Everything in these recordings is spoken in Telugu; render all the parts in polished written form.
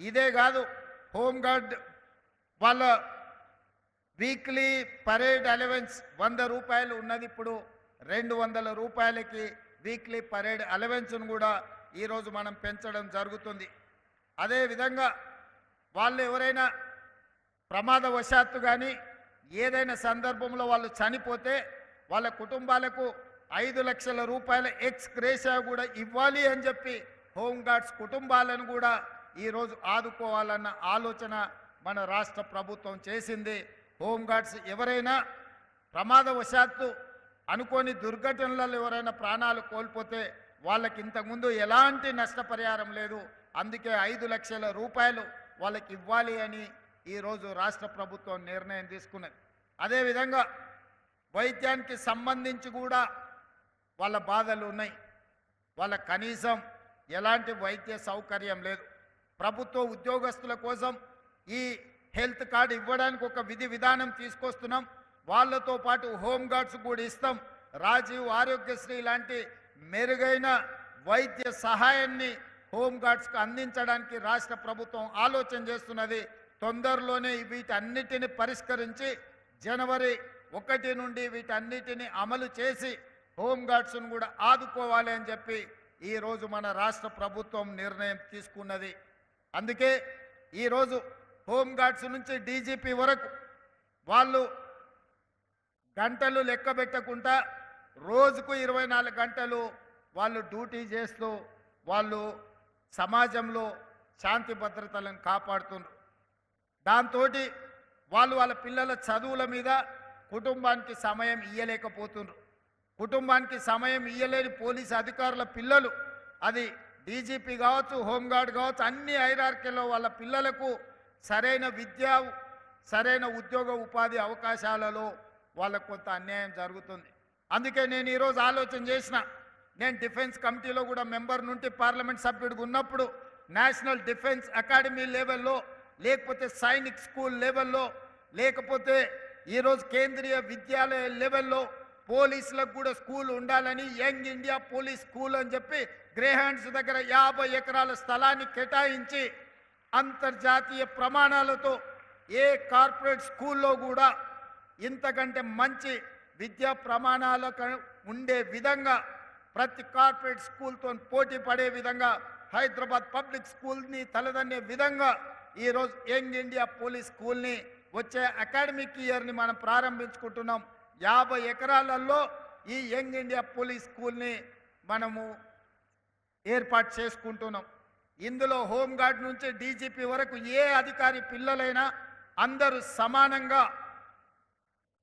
ఇదే కాదు, హోంగార్డ్ వాళ్ళ వీక్లీ పరేడ్ అలవెన్స్ 100 రూపాయలు ఉన్నది, ఇప్పుడు 200 రూపాయలకి వీక్లీ పరేడ్ అలవెన్స్ను కూడా ఈరోజు మనం పెంచడం జరుగుతుంది. అదేవిధంగా వాళ్ళు ఎవరైనా ప్రమాదవశాత్తు కానీ ఏదైనా సందర్భంలో వాళ్ళు చనిపోతే వాళ్ళ కుటుంబాలకు 5 లక్షల రూపాయల ఎక్స్ గ్రేషియా కూడా ఇవ్వాలి అని చెప్పి హోంగార్డ్స్ కుటుంబాలను కూడా ఈరోజు ఆదుకోవాలన్న ఆలోచన మన రాష్ట్ర ప్రభుత్వం చేసింది. హోంగార్డ్స్ ఎవరైనా ప్రమాదవశాత్తు అనుకోని దుర్ఘటనలలో ఎవరైనా ప్రాణాలు కోల్పోతే వాళ్ళకి ఇంతకుముందు ఎలాంటి నష్టపరిహారం లేదు, అందుకే 5 లక్షల రూపాయలు వాళ్ళకి ఇవ్వాలి అని ఈరోజు రాష్ట్ర ప్రభుత్వం నిర్ణయం తీసుకున్నది. అదేవిధంగా వైద్యానికి సంబంధించి కూడా వాళ్ళ బాధలు ఉన్నాయి. వాళ్ళ కనీసం ఎలాంటి వైద్య సౌకర్యం లేదు. ప్రభుత్వ ఉద్యోగస్తుల కోసం ఈ హెల్త్ కార్డు ఇవ్వడానికి ఒక విధి విధానం తీసుకొస్తున్నాం. వాళ్ళతో పాటు హోంగార్డ్స్ కూడా ఇస్తాం. రాజీవ్ ఆరోగ్యశ్రీ లాంటి మెరుగైన వైద్య సహాయాన్ని హోంగార్డ్స్కు అందించడానికి రాష్ట్ర ప్రభుత్వం ఆలోచన చేస్తున్నది. తొందరలోనే వీటన్నిటిని పరిష్కరించి జనవరి 1 నుండి వీటన్నిటిని అమలు చేసి హోంగార్డ్స్ను కూడా ఆదుకోవాలి అని చెప్పి ఈరోజు మన రాష్ట్ర ప్రభుత్వం నిర్ణయం తీసుకున్నది. అందుకే ఈరోజు హోంగార్డ్స్ నుంచి డీజీపీ వరకు వాళ్ళు గంటలు లెక్క పెట్టకుండా రోజుకు 24 గంటలు వాళ్ళు డ్యూటీ చేస్తూ వాళ్ళు సమాజంలో శాంతి భద్రతలను కాపాడుతున్నారు. దాంతో వాళ్ళు వాళ్ళ పిల్లల చదువుల మీద కుటుంబానికి సమయం ఇయ్యలేకపోతున్నారు. కుటుంబానికి సమయం ఇయ్యలేని పోలీసు అధికారుల పిల్లలు, అది డీజీపీ కావచ్చు, హోంగార్డ్ కావచ్చు, అన్ని హైరార్కీలో వాళ్ళ పిల్లలకు సరైన విద్య, సరైన ఉద్యోగ ఉపాధి అవకాశాలలో వాళ్ళకు కొంత అన్యాయం జరుగుతుంది. అందుకే నేను ఈరోజు ఆలోచన చేసిన, నేను డిఫెన్స్ కమిటీలో కూడా మెంబర్ నుండి పార్లమెంట్ సభ్యుడిగా ఉన్నప్పుడు నేషనల్ డిఫెన్స్ అకాడమీ లెవెల్లో, లేకపోతే సైనిక్ స్కూల్ లెవెల్లో, లేకపోతే ఈరోజు కేంద్రీయ విద్యాలయ లెవెల్లో పోలీసులకు కూడా స్కూల్ ఉండాలని యంగ్ ఇండియా పోలీస్ స్కూల్ అని చెప్పి గ్రేహాండ్స్ దగ్గర 50 ఎకరాల స్థలాన్ని కేటాయించి అంతర్జాతీయ ప్రమాణాలతో ఏ కార్పొరేట్ స్కూల్లో కూడా ఇంతకంటే మంచి విద్యా ప్రమాణాలకు ఉండే విధంగా ప్రతి కార్పొరేట్ స్కూల్తో పోటీ పడే విధంగా హైదరాబాద్ పబ్లిక్ స్కూల్ని తలదన్నే విధంగా ఈరోజు యంగ్ ఇండియా పోలీస్ స్కూల్ని వచ్చే అకాడమిక్ ఇయర్ని మనం ప్రారంభించుకుంటున్నాం. 50 ఎకరాలలో ఈ యంగ్ ఇండియా పోలీస్ స్కూల్ని మనము ఏర్పాటు చేసుకుంటున్నాం. ఇందులో హోంగార్డ్ నుంచి డీజీపీ వరకు ఏ అధికారి పిల్లలైనా అందరూ సమానంగా,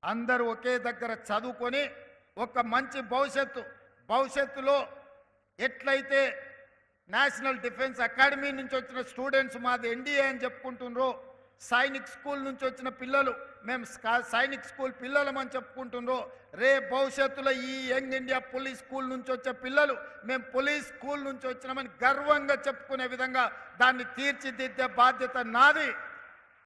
అందరూ ఒకే దగ్గర చదువుకొని ఒక మంచి భవిష్యత్తులో ఎట్లయితే నేషనల్ డిఫెన్స్ అకాడమీ నుంచి వచ్చిన స్టూడెంట్స్ మాది ఎన్డీఏ అని చెప్పుకుంటున్నారో, సైనిక్ స్కూల్ నుంచి వచ్చిన పిల్లలు మేము సైనిక్ స్కూల్ పిల్లలమని చెప్పుకుంటున్నారో, భవిష్యత్తులో ఈ యంగ్ ఇండియా పోలీస్ స్కూల్ నుంచి వచ్చే పిల్లలు మేము పోలీస్ స్కూల్ నుంచి వచ్చినామని గర్వంగా చెప్పుకునే విధంగా దాన్ని తీర్చిదిద్దే బాధ్యత నాది.